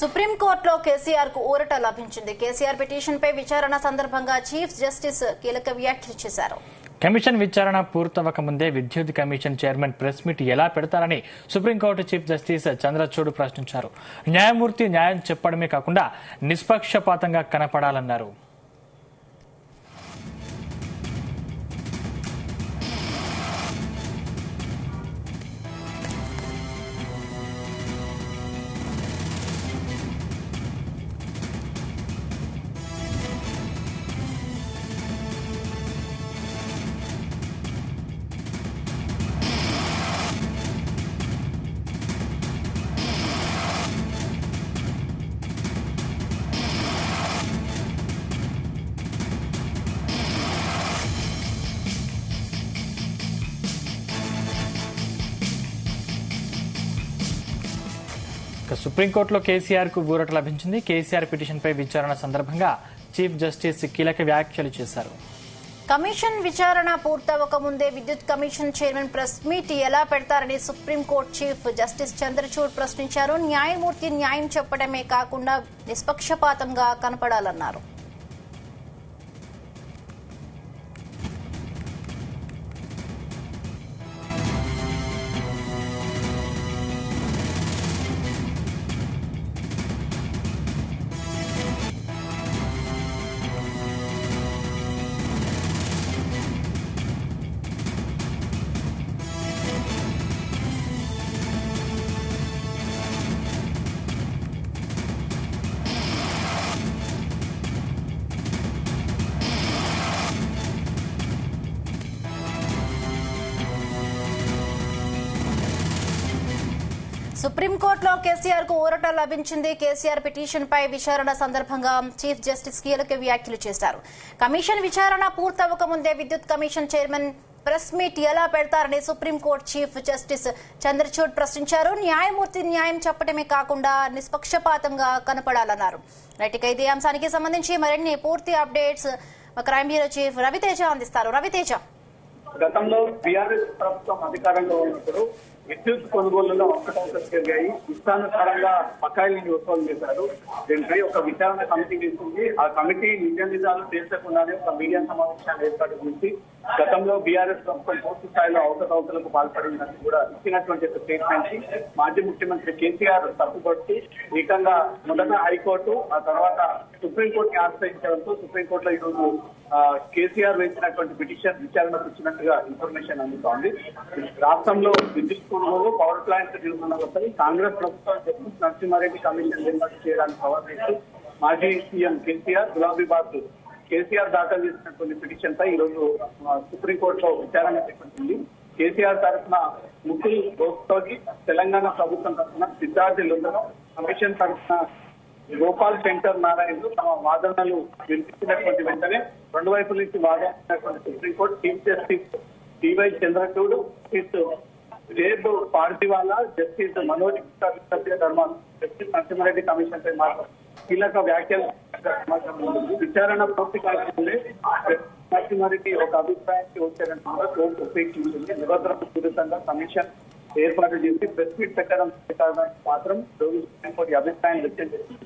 సుప్రీంకోర్టులో కేసీఆర్ కు ఊరట లభించింది. కేసీఆర్ పిటిషన్ పై విచారణ సందర్భంగా చీఫ్ జస్టిస్ కీలక వ్యాఖ్యలు చేశారు. కమిషన్ విచారణ పూర్తవక ముందే విద్యుత్ కమిషన్ చైర్మన్ ప్రెస్ మీట్ ఎలా పెడతారని సుప్రీంకోర్టు చీఫ్ జస్టిస్ చంద్రచూడ్ ప్రశ్నించారు. న్యాయమూర్తి న్యాయం చెప్పడమే కాకుండా నిష్పక్షపాతంగా కనపడాలన్నారు. సుప్రీంకోర్టులో కేసీఆర్ కు ఊరట లభించింది. కేసీఆర్ పిటిషన్ పై విచారణ సందర్భంగా చీఫ్ జస్టిస్ కీలక వ్యాఖ్యలు చేశారు. కమిషన్ విచారణ పూర్తవక ముందే విద్యుత్ కమిషన్ చైర్మన్ ప్రెస్ మీట్ ఎలా పెడతారని సుప్రీంకోర్టు చీఫ్ జస్టిస్ చంద్రచూడ్ ప్రశ్నించారు. న్యాయమూర్తి న్యాయం చెప్పడమే కాకుండా నిష్పక్షపాతంగా కనపడాలన్నారు. సుప్రీంకోర్టులో కేసీఆర్ కు ఊరట లభించింది. కేసీఆర్ పిటిషన్ పై విచారణ సందర్భంగా చీఫ్ జస్టిస్ కీలక వ్యాఖ్యలు చేశారు. కమిషన్ విచారణ పూర్తవక ముందే విద్యుత్ కమిషన్ చైర్మన్ ప్రెస్ మీట్ ఎలా పెడతారని సుప్రీంకోర్టు చీఫ్ జస్టిస్ చంద్రచూడ్ ప్రశ్నించారు. న్యాయమూర్తి న్యాయం చెప్పడమే కాకుండా నిష్పక్షపాతంగా కనపడాలన్నారు. రైట్, ఇదే అంశానికి సంబంధించి మరిన్ని పూర్తి updates crime bureau chief Raviteja అందిస్తారు. రవితేజ, గతంలో బీఆర్ఎస్ ప్రభుత్వం అధికారంలో ఉన్నప్పుడు విద్యుత్ కొనుగోలులో అవకతవకలు జరిగాయి. ఇష్టానుసారంగా బకాయిలను వసూలు చేశారు. దీనిపై ఒక విచారణ కమిటీ వేసింది. ఆ కమిటీ నిజాలు తేల్చకుండానే ఒక మీడియా సమావేశాన్ని ఏర్పాటు చేసి గతంలో బీఆర్ఎస్ ప్రభుత్వం పూర్తి స్థాయిలో అవకతవకలకు పాల్పడిందని కూడా ఇచ్చినటువంటి స్టేట్మెంట్ మాజీ ముఖ్యమంత్రి కేసీఆర్ తప్పుపడుతూ ఏకంగా మొదట హైకోర్టు, ఆ తర్వాత సుప్రీంకోర్టుని ఆశ్రయించడంతో సుప్రీంకోర్టులో ఈరోజు కేసీఆర్ వేసినటువంటి పిటిషన్ విచారణకు వచ్చినట్టుగా ఇన్ఫర్మేషన్ అందుతోంది. రాష్ట్రంలో విద్యుత్ కొనుగోలు, పవర్ ప్లాంట్ నిర్మాణాలపై కాంగ్రెస్ ప్రభుత్వం జస్టిస్ నరసింహారెడ్డి కమిషన్ ఏర్పాటు చేయడానికి ప్రవర్తిస్తూ మాజీ సీఎం కేసీఆర్ గులాబీబాద్ కేసీఆర్ దాఖలు చేసినటువంటి పిటిషన్ పై ఈరోజు సుప్రీంకోర్టులో విచారణ చేపట్టింది. కేసీఆర్ తరఫున ముకుల్ రోహ్తగి, తెలంగాణ ప్రభుత్వం తరఫున సిద్ధార్థ లుండనం, కమిషన్ తరఫున గోపాల్ శంకర్ నారాయణలు తమ వాదనలు వినిపించినటువంటి వెంటనే రెండు వైపుల నుంచి వాదించినటువంటి supreme court chief justice DY Chandrachud, justice రేపు పార్టీవాలా, జస్టిస్ మనోజ్ ధర్మ, జస్టిస్ నరసింహారెడ్డి కమిషన్ పై మాత్రం కీలక వ్యాఖ్యలు విచారణ పూర్తి కాకముందే నరసింహారెడ్డి ఒక అభిప్రాయానికి వచ్చారంటే కూడా కోర్టు ఉపేక్షించింది. నిబంధనలకు విరుద్ధంగా కమిషన్ ఏర్పాటు చేసి ప్రెస్ మీట్ పెట్టడం మాత్రం సుప్రీంకోర్టు అభిప్రాయం వ్యక్తం చేసింది.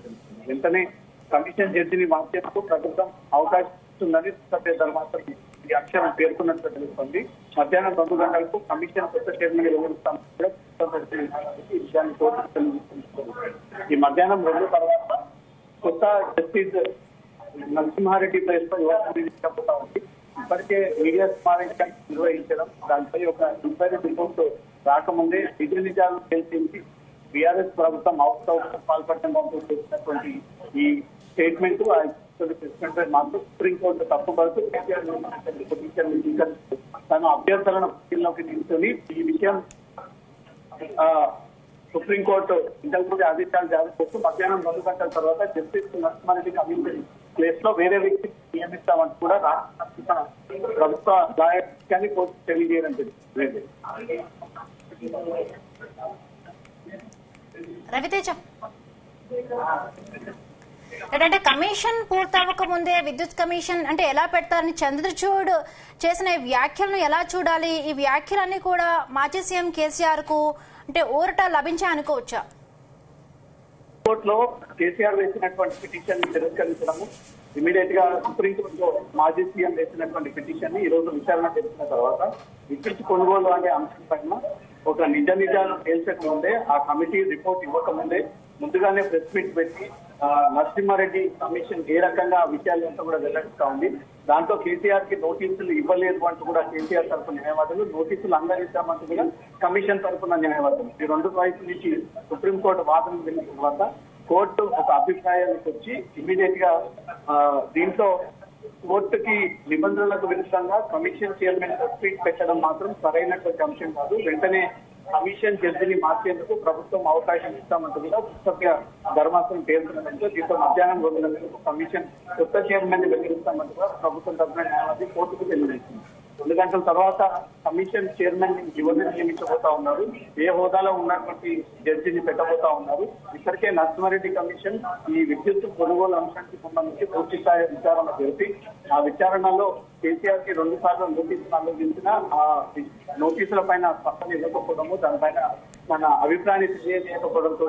వెంటనే కమిషన్ జడ్జిని మార్చేందుకు ప్రభుత్వం అవకాశం ఇస్తుందని సభ్య ధర్మాసనం ఈ అక్షరం పేర్కొన్నట్లు తెలుస్తోంది. మధ్యాహ్నం 2 గంటలకు కమిషన్ కొత్త చైర్మన్ విషయాన్ని కోర్టు. ఈ మధ్యాహ్నం 2 తర్వాత కొత్త జస్టిస్ నరసింహారెడ్డి ప్లేస్ పై చెప్పబోతా ఉంది. ఇప్పటికే మీడియా సమావేశం నిర్వహించడం, దానిపై ఒక ఎంక్వైరీ రిపోర్టు రాకముందే నిజాలు తెలిసింది. బీఆర్ఎస్ ప్రభుత్వం అవకతవకలకు పాల్పడడంతో చేసినటువంటి ఈ స్టేట్మెంట్ మాత్రం సుప్రీంకోర్టు తప్పుపడుతూ తన అభ్యర్థనను పరిశీలనలోకి తీసుకుని ఈ విషయం సుప్రీంకోర్టు ఇంతకుముందు ఆదేశాలు జారీ చేస్తూ మధ్యాహ్నం 2 గంటల తర్వాత జస్టిస్ నరసింహారెడ్డి కమిషన్ ప్లేస్ లో వేరే వ్యక్తి నియమిస్తామని కూడా రాష్ట్ర ప్రభుత్వ లాయర్ని కోర్టు తెలియజేయడం జరిగింది. రవితేజ, అంటే కమిషన్ పూర్తవక ముందే విద్యుత్ కమిషన్ అంటే ఎలా పెడతారని చంద్రచూడ్ చేసిన వ్యాఖ్యలను ఎలా చూడాలి? ఈ వ్యాఖ్యలన్నీ కూడా మాజీ సీఎం కేసీఆర్ కు అంటే ఊరట లభించాయి అనుకోవచ్చా? కోర్టులో కేసీఆర్ వేసినటువంటి పిటిషన్ తిరస్కరించడము, ఇమీడియట్ గా సుప్రీంకోర్టులో మాజీ సీఎం వేసినటువంటి పిటిషన్ ని ఈ రోజు విచారణ చేసిన తర్వాత విద్యుత్ కొనుగోలు అనే అంశం పైన ఒక నిజాలు తేల్చక ముందే, ఆ కమిటీ రిపోర్ట్ ఇవ్వకముందే ముందుగానే ప్రెస్ మీట్ పెట్టి నరసింహారెడ్డి కమిషన్ ఏ రకంగా ఆ విషయాలంతా కూడా వెల్లడిస్తా ఉంది. దాంట్లో కేసీఆర్ కి నోటీసులు ఇవ్వలేదు అంటూ కూడా కేసీఆర్ తరఫున న్యాయవాదులు, నోటీసులు అందజేస్తామంటూ కూడా కమిషన్ తరఫున న్యాయవాదులు, ఈ రెండు వైపుల నుంచి సుప్రీంకోర్టు వాదన విన్న తర్వాత కోర్టు ఒక అభిప్రాయానికి వచ్చి ఇమీడియట్ గా దీంట్లో కోర్టుకి నిబంధనలకు విరుద్ధంగా కమిషన్ చైర్మన్ ట్వీట్ పెట్టడం మాత్రం సరైనటువంటి అంశం కాదు. వెంటనే కమిషన్ జడ్జిని మార్చేందుకు ప్రభుత్వం అవకాశం ఇస్తామంటూ కూడా పుస్తక ధర్మాసనం పేర్కొనడంతో దీంతో మధ్యాహ్నం 2 గంటలకు కమిషన్ కొత్త చైర్మన్ ని వెల్లడిస్తామంటూ కూడా ప్రభుత్వం తరఫున న్యాయవాది కోర్టుకు తెలియజేసింది. 2 గంటల తర్వాత కమిషన్ చైర్మన్ ని ఎవరిని నియమించబోతా ఉన్నారు, ఏ హోదాలో ఉన్నటువంటి జడ్జిని పెట్టబోతా ఉన్నారు. ఇప్పటికే నరసింహారెడ్డి కమిషన్ ఈ విద్యుత్ కొనుగోలు అంశానికి సంబంధించి పూర్తి స్థాయి విచారణ జరిపి ఆ విచారణలో కేసీఆర్ కి 2 సార్లు నోటీసులు అందజేసిన ఆ నోటీసుల పైన స్పష్టన ఇవ్వకపోవడము, దానిపైన తన అభిప్రాయాన్ని తెలియజేయకపోవడంతో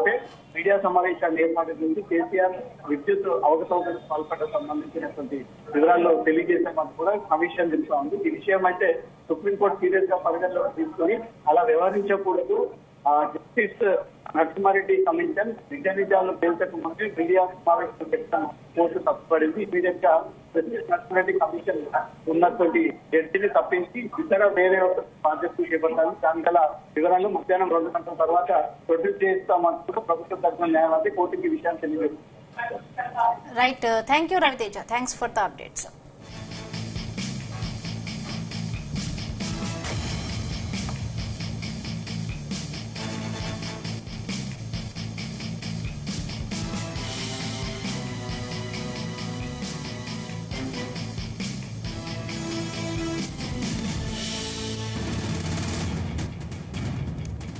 మీడియా సమావేశాన్ని ఏర్పాటు చేసి కేసీఆర్ విద్యుత్ అవకతవకలకు పాల్పడ సంబంధించినటువంటి వివరాల్లో తెలియజేసామని కూడా కమిషన్ తెలుసా ఉంది. ఈ విషయం అయితే సుప్రీంకోర్టు సీరియస్ గా పరిగణలోకి తీసుకుని అలా వ్యవహరించకూడదు. జస్టిస్ నరసింహారెడ్డి కమిషన్ నిజాలు తేల్చక ముందు మీడియా సమావేశం పెట్టడం కోర్టు తప్పుపడింది. ఇమీడియట్ గా జస్టిస్ నరసింహారెడ్డి కమిషన్ ఉన్నటువంటి జడ్జిని తప్పించి ఇతర వేరే బాధ్యతలు చేపట్టాలి. దాని గల వివరాలు మధ్యాహ్నం 2 గంటల తర్వాత ప్రొడ్యూస్ చేస్తామంటూ ప్రభుత్వ తరఫున న్యాయవాది కోర్టుకి విషయాన్ని తెలియజేస్తుంది. Right, thank you Raviteja, thanks for the updates.